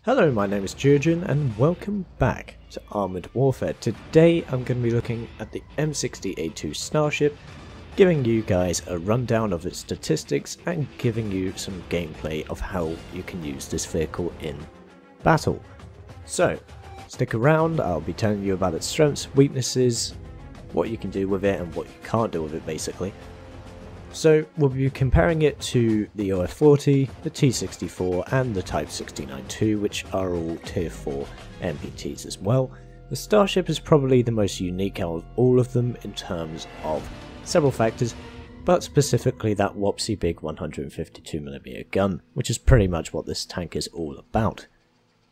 Hello, my name is Geogen and welcome back to Armoured Warfare. Today I'm going to be looking at the M60A2 Starship, giving you guys a rundown of its statistics and giving you some gameplay of how you can use this vehicle in battle. So, stick around, I'll be telling you about its strengths, weaknesses, what you can do with it and what you can't do with it basically. So we'll be comparing it to the OF40, the T64 and the Type 69-2, which are all tier 4 MBTs as well. The Starship is probably the most unique out of all of them in terms of several factors, but specifically that whoopsie big 152mm gun, which is pretty much what this tank is all about.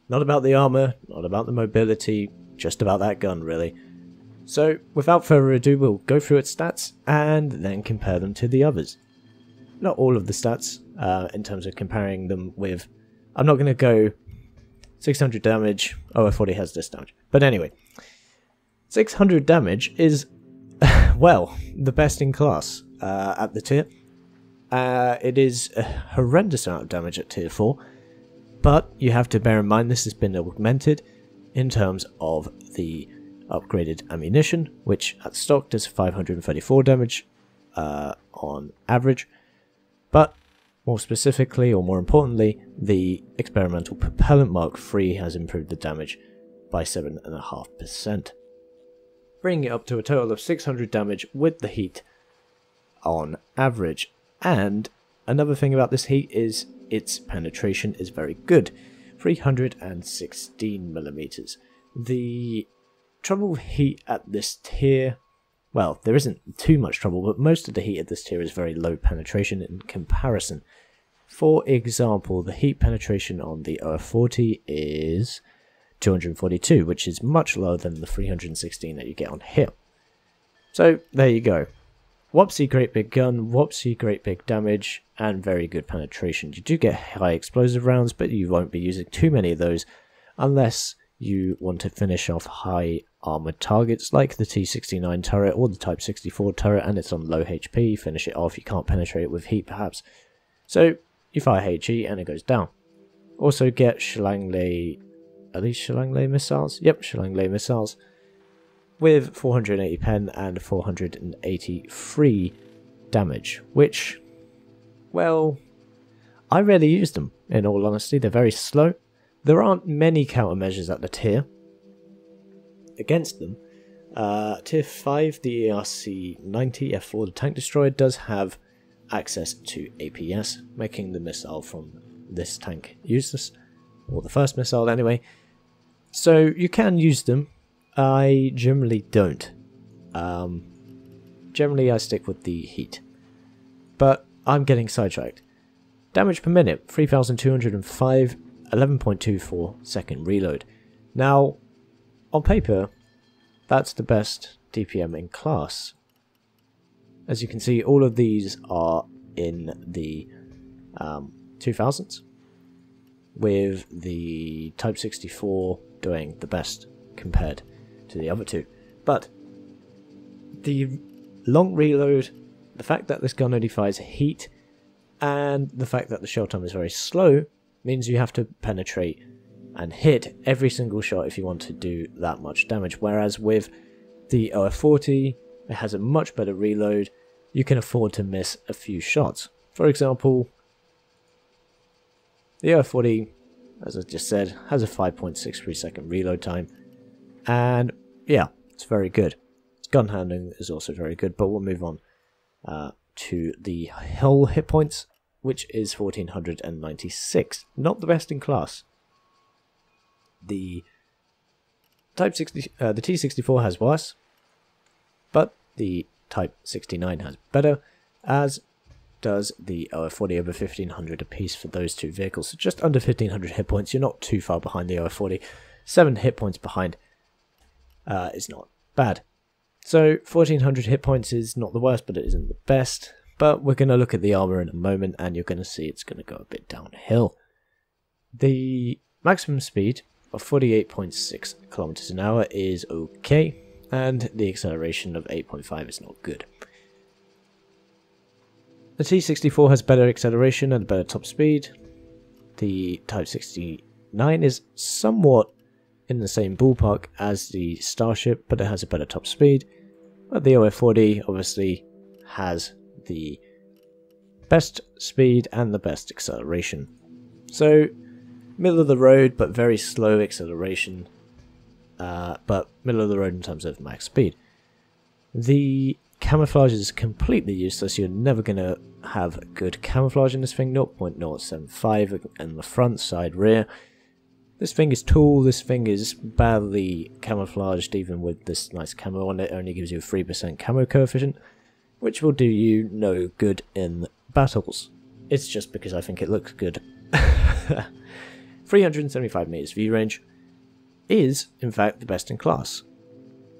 Not about the armour, not about the mobility, just about that gun really. So, without further ado, we'll go through its stats and then compare them to the others. Not all of the stats, in terms of comparing them with... I'm not going to go 600 damage, OF40 has this damage. But anyway, 600 damage is, well, the best in class at the tier. It is a horrendous amount of damage at tier 4, but you have to bear in mind this has been augmented in terms of the upgraded ammunition, which at stock does 534 damage on average, but more specifically, or more importantly, the experimental propellant Mark III has improved the damage by 7.5%, bringing it up to a total of 600 damage with the heat on average. And another thing about this heat is its penetration is very good, 316mm. The trouble with heat at this tier, well, there isn't too much trouble, but most of the heat at this tier is very low penetration in comparison. For example, the heat penetration on the OF40 is 242, which is much lower than the 316 that you get on here. So there you go. Whoopsie great big gun, whoopsie great big damage, and very good penetration. You do get high explosive rounds, but you won't be using too many of those unless you want to finish off high armoured targets like the T69 turret or the Type 64 turret, and it's on low HP, finish it off, you can't penetrate it with heat perhaps. So you fire HE and it goes down. Also get Shalangley, are these Shalangley missiles? Yep, Shalangley missiles with 480 pen and 483 damage, which, well, I rarely use them in all honesty, they're very slow. There aren't many countermeasures at the tier against them. Tier 5, the ERC-90 F4, the tank destroyer, does have access to APS, making the missile from this tank useless, or the first missile anyway. So you can use them. I generally don't. Generally I stick with the heat. But I'm getting sidetracked. Damage per minute, 3,205. 11.24 second reload. Now, on paper, that's the best DPM in class. As you can see, all of these are in the 2000s, with the Type 64 doing the best compared to the other two. But the long reload, the fact that this gun only fires heat, and the fact that the shell time is very slow, means you have to penetrate and hit every single shot if you want to do that much damage. Whereas with the OF40, it has a much better reload. You can afford to miss a few shots. For example, the OF40, as I just said, has a 5.63 second reload time. And yeah, it's very good. Its gun handling is also very good, but we'll move on to the hull hit points, which is 1496. Not the best in class. The Type 60, the T64 has worse, but the Type 69 has better, as does the OF40, over 1500 apiece for those two vehicles. So just under 1500 hit points. You're not too far behind the OF40. 7 hit points behind is not bad. So 1400 hit points is not the worst, but it isn't the best. But we're going to look at the armor in a moment, and you're going to see it's going to go a bit downhill. The maximum speed of 48.6 kilometers an hour is okay, and the acceleration of 8.5 is not good. The T64 has better acceleration and better top speed. The Type 60 9 is somewhat in the same ballpark as the Starship, but it has a better top speed. But the OF40 obviously has the best speed and the best acceleration. So middle of the road, but very slow acceleration, but middle of the road in terms of max speed. The camouflage is completely useless. You're never going to have good camouflage in this thing. 0.075 in the front, side, rear. This thing is tall, this thing is badly camouflaged, even with this nice camo on it. It only gives you a 3% camo coefficient, which will do you no good in battles. It's just because I think it looks good. 375 meters view range is, in fact, the best in class.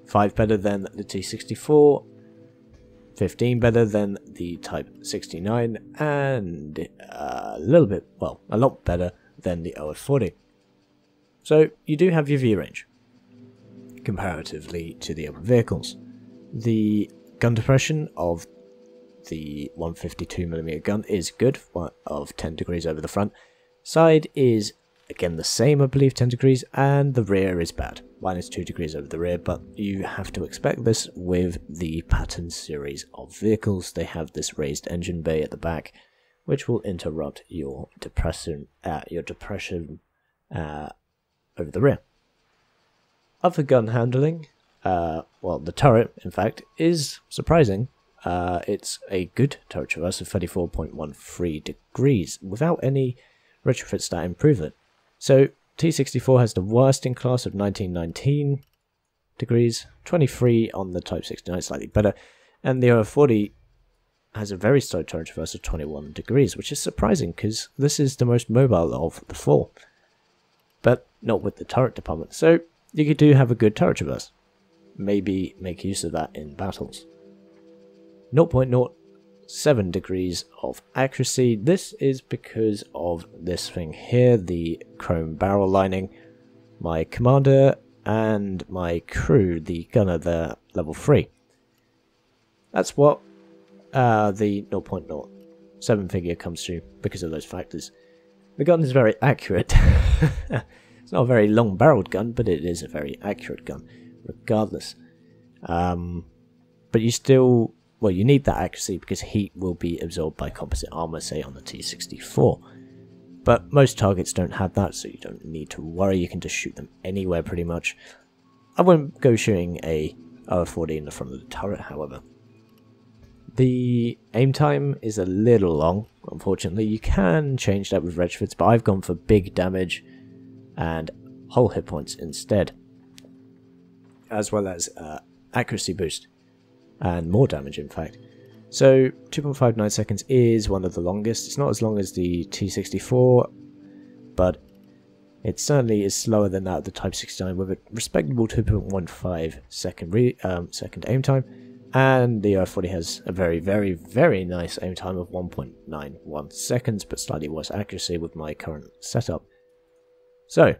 5 better than the T64, 15 better than the Type 69, and a lot better than the OF40. So you do have your view range, comparatively to the other vehicles. The gun depression of the 152mm gun is good, of 10 degrees over the front. Side is again the same, I believe, 10 degrees, and the rear is bad, -2 degrees over the rear, but you have to expect this with the Pattern series of vehicles. They have this raised engine bay at the back, which will interrupt your depression over the rear. Other gun handling, well, the turret, in fact, is surprising. It's a good turret traverse of 34.13 degrees, without any retrofits that improve it. So, T64 has the worst in class of 1919 degrees, 23 on the Type 69, slightly better, and the OF40 has a very slow turret traverse of 21 degrees, which is surprising, because this is the most mobile of the four. But not with the turret department, so you do have a good turret traverse. Maybe make use of that in battles. 0.07 degrees of accuracy. This is because of this thing here, the chrome barrel lining. My commander and my crew, the gunner, they're level 3. That's what the 0.07 figure comes to because of those factors. The gun is very accurate. It's not a very long-barreled gun, but it is a very accurate gun, regardless. But you still, well, you need that accuracy because heat will be absorbed by composite armor, say on the T64. But most targets don't have that, so you don't need to worry. You can just shoot them anywhere, pretty much. I wouldn't go shooting a OF40 in the front of the turret, however. The aim time is a little long, unfortunately. You can change that with retrofits, but I've gone for big damage and whole hit points instead, as well as accuracy boost and more damage, in fact. So 2.59 seconds is one of the longest. It's not as long as the T64, but it certainly is slower than that of the Type 69 with a respectable 2.15 second aim time. And the OF40 has a very, very, very nice aim time of 1.91 seconds, but slightly worse accuracy with my current setup. So,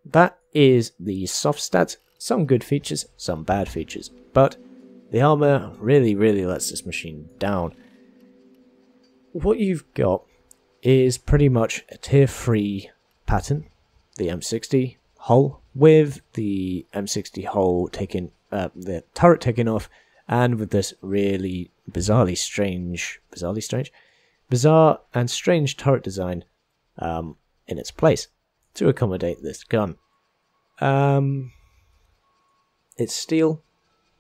that is the soft stats. Some good features, some bad features, but the armor really, really lets this machine down. What you've got is pretty much a tier 3 pattern, the M60 hull, with the M60 hull taking, the turret taken off, and with this really bizarre and strange turret design in its place to accommodate this gun. It's steel,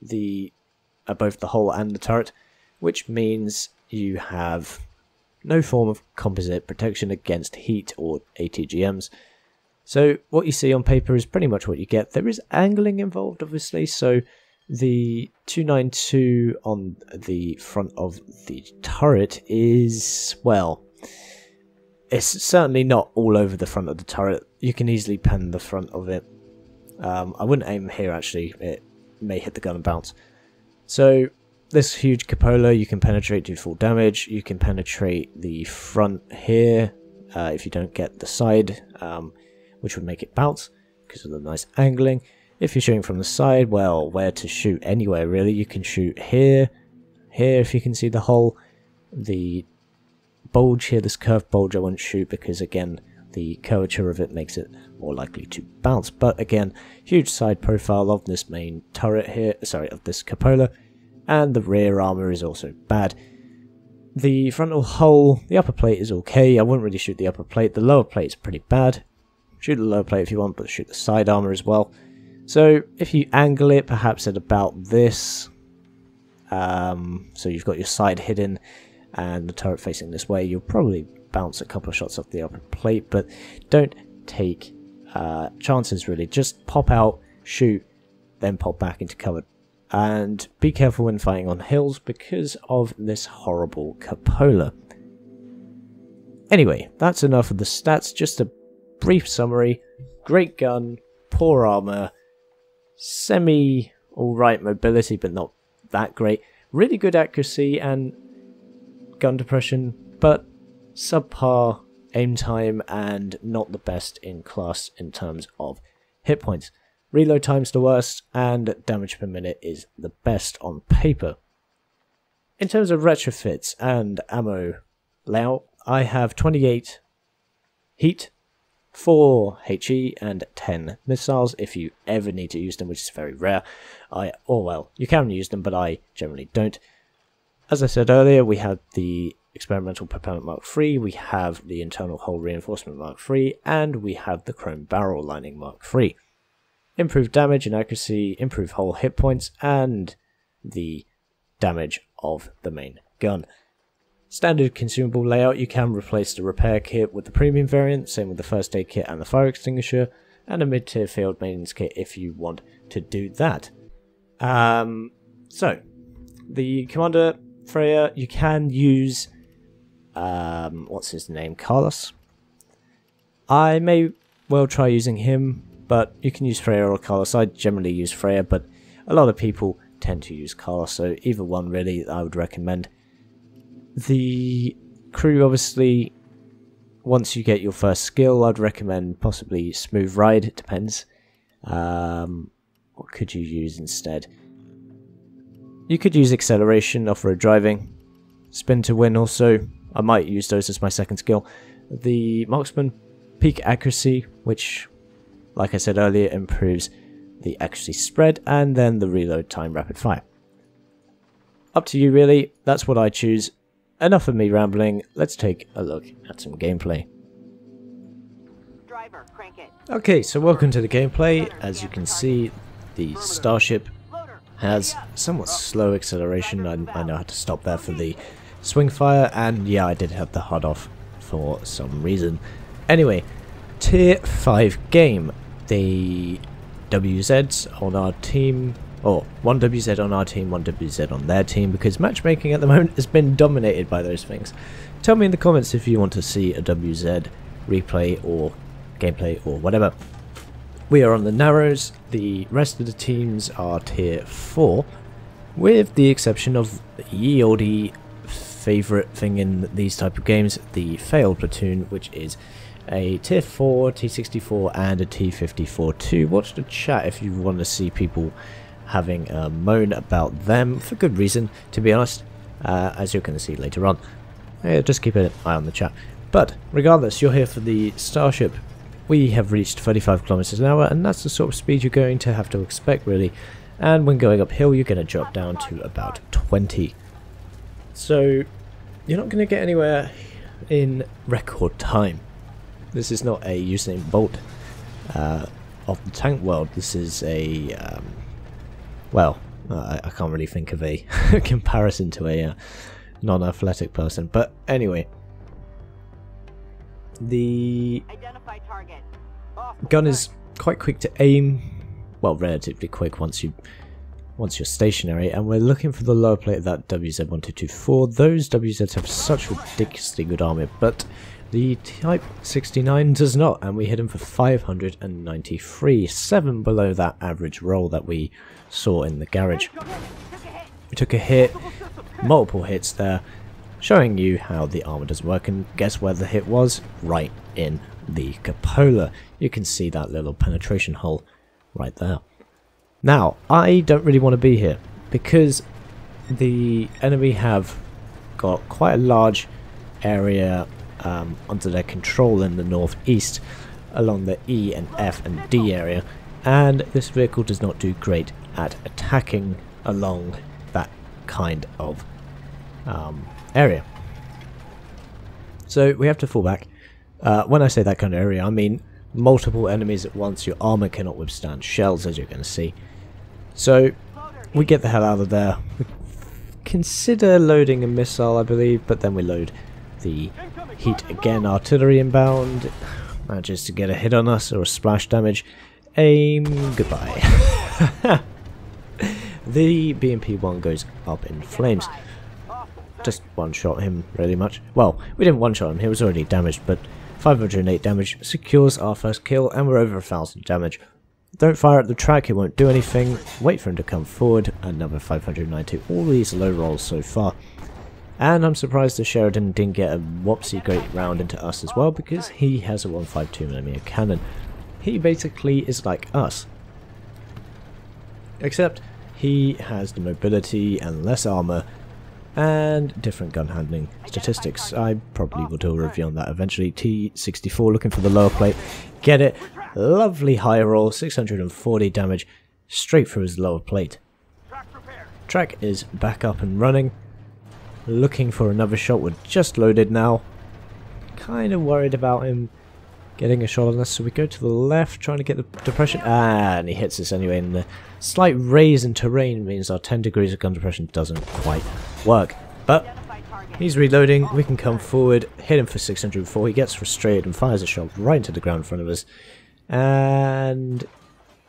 both the hull and the turret, which means you have no form of composite protection against heat or ATGMs. So what you see on paper is pretty much what you get. There is angling involved, obviously, so the 292 on the front of the turret is, well, it's certainly not all over the front of the turret. You can easily pen the front of it. I wouldn't aim here, actually. It may hit the gun and bounce. So this huge cupola, you can penetrate, do full damage. You can penetrate the front here if you don't get the side, which would make it bounce because of the nice angling. If you're shooting from the side, well, where to shoot? Anywhere, really. You can shoot here, if you can see the hole. The bulge here, this curved bulge, I won't shoot because, again, the curvature of it makes it more likely to bounce. But again, huge side profile of this main turret here, sorry, of this cupola, and the rear armor is also bad. The frontal hull, the upper plate is okay. I wouldn't really shoot the upper plate. The lower plate is pretty bad. Shoot the lower plate if you want, but shoot the side armor as well. So if you angle it perhaps at about this, so you've got your side hidden and the turret facing this way, you'll probably bounce a couple of shots off the upper plate, but don't take chances really. Just pop out, shoot, then pop back into cover. And be careful when fighting on hills because of this horrible cupola. Anyway, that's enough of the stats. Just a brief summary. Great gun, poor armor, semi alright mobility but not that great. Really good accuracy and gun depression, but subpar aim time and not the best in class in terms of hit points. Reload time's the worst, and damage per minute is the best on paper. In terms of retrofits and ammo layout, I have 28 heat, 4 HE, and 10 missiles if you ever need to use them, which is very rare. Well, you can use them, but I generally don't. As I said earlier, we have the experimental propellant Mark III, we have the internal hull reinforcement Mark III, and we have the chrome barrel lining Mark III. Improved damage and accuracy, improved hull hit points, and the damage of the main gun. Standard consumable layout, you can replace the repair kit with the premium variant, same with the first aid kit and the fire extinguisher, and a mid-tier field maintenance kit if you want to do that. So, the Commander Freya, you can use, what's his name, Carlos? I may well try using him, but you can use Freya or Carlos. I generally use Freya, but a lot of people tend to use Carlos, so either one really I would recommend. The crew, obviously, once you get your first skill, I'd recommend possibly Smooth Ride, it depends. What could you use instead? You could use Acceleration, Off-Road Driving, Spin to Win also. I might use those as my second skill. The Marksman, Peak Accuracy, which, like I said earlier, improves the accuracy spread, and then the reload time rapid fire. Up to you really, that's what I choose. Enough of me rambling, let's take a look at some gameplay. Driver, crank it. Okay, so welcome to the gameplay. As you can see, the Starship has somewhat slow acceleration. I know how to stop there for the swing fire, and yeah, I did have the HUD off for some reason. Anyway, Tier 5 game. The WZs on our team, or one WZ on our team, one WZ on their team, because matchmaking at the moment has been dominated by those things. Tell me in the comments if you want to see a WZ replay or gameplay or whatever. We are on the Narrows. The rest of the teams are Tier 4, with the exception of the ye olde favourite thing in these type of games, the failed platoon, which is a Tier 4, T64 and a T54 too. Watch the chat if you want to see people having a moan about them, for good reason, to be honest, as you're going to see later on. Yeah, just keep an eye on the chat. But regardless, you're here for the Starship. We have reached 35 kilometers an hour, and that's the sort of speed you're going to have to expect really, and when going uphill you're going to drop down to about 20. So you're not going to get anywhere in record time. This is not a Usain Bolt of the tank world. This is a, well, I can't really think of a comparison to a non-athletic person. But anyway, the gun is quite quick to aim. Well, relatively quick once you're stationary, and we're looking for the lower plate of that WZ1224. Those WZs have such ridiculously good armor, but the Type 69 does not, and we hit him for 593, 7 below that average roll that we saw in the garage. We took a hit, multiple hits there, showing you how the armor does work, and guess where the hit was? Right in the cupola. You can see that little penetration hole right there. Now, I don't really want to be here, because the enemy have got quite a large area under their control in the northeast along the E and F and D area, and this vehicle does not do great at attacking along that kind of area. So we have to fall back. When I say that kind of area, I mean multiple enemies at once. Your armor cannot withstand shells, as you're going to see. So we get the hell out of there. We consider loading a missile, I believe, but then we load the heat again. Artillery inbound manages to get a hit on us or a splash damage. Aim, goodbye. The BMP-1 goes up in flames. Just one-shot him really much. Well, we didn't one-shot him, he was already damaged, but 508 damage secures our first kill, and we're over 1000 damage. Don't fire at the track, it won't do anything. Wait for him to come forward, another 592. All these low rolls so far. And I'm surprised the Sheridan didn't get a whoopsie great round into us as well, because he has a 152mm cannon. He basically is like us. Except he has the mobility and less armor and different gun handling statistics. I probably will do a review on that eventually. T64 looking for the lower plate. Get it. Lovely high roll, 640 damage straight through his lower plate. Track is back up and running. Looking for another shot. We're just loaded now. Kind of worried about him getting a shot on us, so we go to the left trying to get the depression. And he hits us anyway, and the slight raise in terrain means our 10 degrees of gun depression doesn't quite work. But he's reloading, we can come forward, hit him for 604, he gets frustrated and fires a shot right into the ground in front of us. And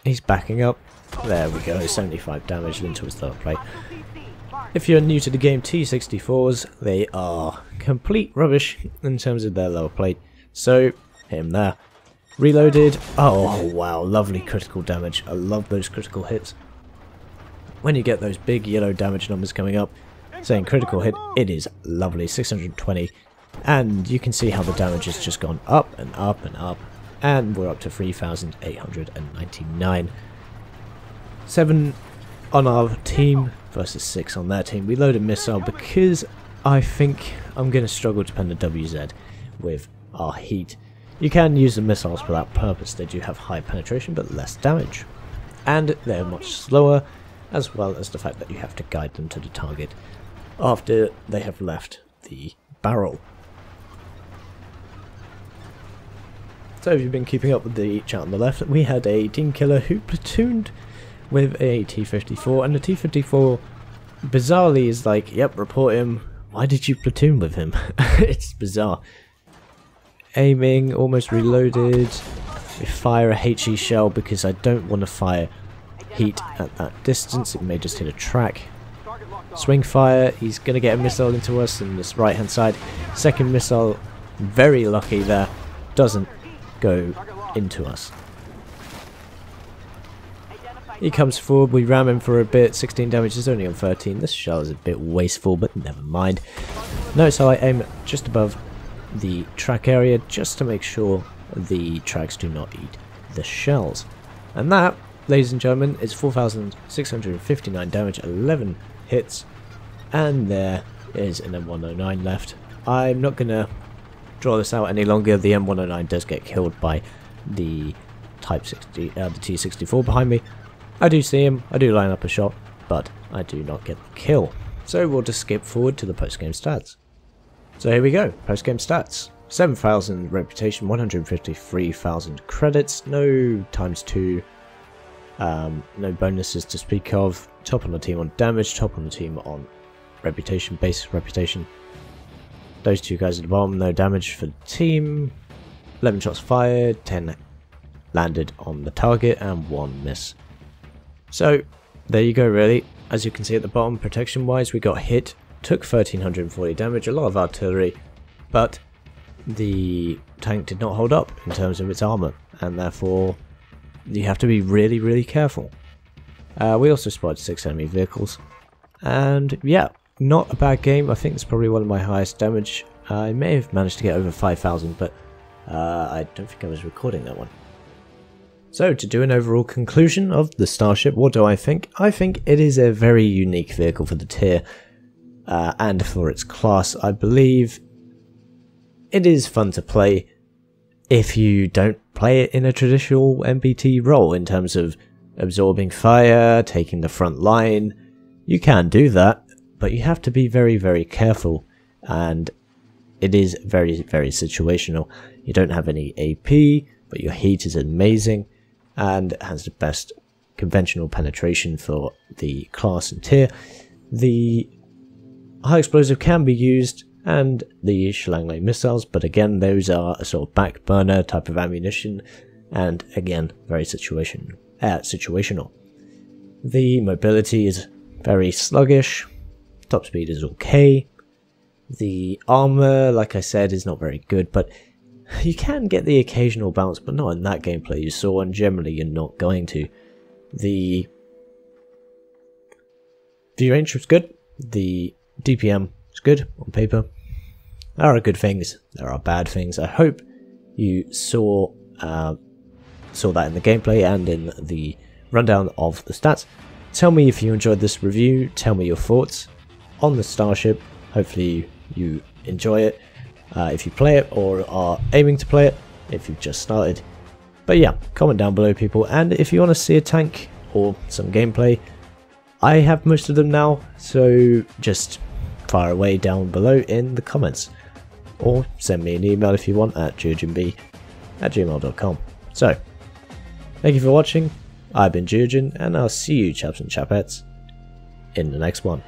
he's backing up. There we go, 75 damage into his lower plate. If you're new to the game, T64s, they are complete rubbish in terms of their lower plate. So, hit him there. Reloaded. Oh wow, lovely critical damage. I love those critical hits. When you get those big yellow damage numbers coming up, saying critical hit, it is lovely. 620. And you can see how the damage has just gone up and up and up. And we're up to 3,899. 7 on our team versus 6 on their team. We load a missile because I think I'm going to struggle to pen the WZ with our heat. You can use the missiles for that purpose. They do have high penetration but less damage. And they're much slower, as well as the fact that you have to guide them to the target after they have left the barrel. So if you've been keeping up with the chat on the left, we had a team killer who platooned with a T-54, and the T-54 bizarrely is like, yep, report him. Why did you platoon with him? It's bizarre. Aiming, almost reloaded. We fire a HE shell because I don't want to fire heat at that distance. It may just hit a track. Swing fire, he's going to get a missile into us on this right hand side. Second missile, very lucky there, doesn't go into us. He comes forward, we ram him for a bit, 16 damage is only on 13. This shell is a bit wasteful, but never mind. Notice how I aim just above the track area just to make sure the tracks do not eat the shells. And that, ladies and gentlemen, is 4,659 damage, 11 hits, and there is an M109 left. I'm not going to draw this out any longer. The M109 does get killed by the the T-64 behind me. I do see him, I do line up a shot, but I do not get the kill. So we'll just skip forward to the post-game stats. So here we go, post-game stats. 7,000 reputation, 153,000 credits, no ×2, no bonuses to speak of. Top on the team on damage, top on the team on reputation, base reputation. Those two guys at the bottom, no damage for the team. 11 shots fired, 10 landed on the target, and 1 miss. So, there you go really. As you can see at the bottom, protection wise, we got hit, took 1,340 damage, a lot of artillery, but the tank did not hold up in terms of its armor, and therefore you have to be really, really careful. We also spotted 6 enemy vehicles, and yeah, not a bad game. I think it's probably one of my highest damage. I may have managed to get over 5,000, but I don't think I was recording that one. So, to do an overall conclusion of the Starship, what do I think? I think it is a very unique vehicle for the tier, and for its class. I believe it is fun to play if you don't play it in a traditional MBT role in terms of absorbing fire, taking the front line. You can do that, but you have to be very, very careful, and it is very, very situational. You don't have any AP, but your heat is amazing and has the best conventional penetration for the class and tier. The high explosive can be used, and the Schlangley missiles, but again, those are a sort of back burner type of ammunition, and again, very situational. The mobility is very sluggish. Top speed is okay. The armor, like I said, is not very good, but you can get the occasional bounce, but not in that gameplay you saw, and generally you're not going to. The view range was good. The DPM is good on paper. There are good things, there are bad things. I hope you saw that in the gameplay and in the rundown of the stats. Tell me if you enjoyed this review, tell me your thoughts on the Starship. Hopefully you enjoy it if you play it or are aiming to play it if you've just started. But yeah, comment down below, people, and if you want to see a tank or some gameplay, I have most of them now, so just fire away down below in the comments, or send me an email if you want at geogenb@gmail.com. So, thank you for watching. I've been Geogen, and I'll see you, chaps and chapettes, in the next one.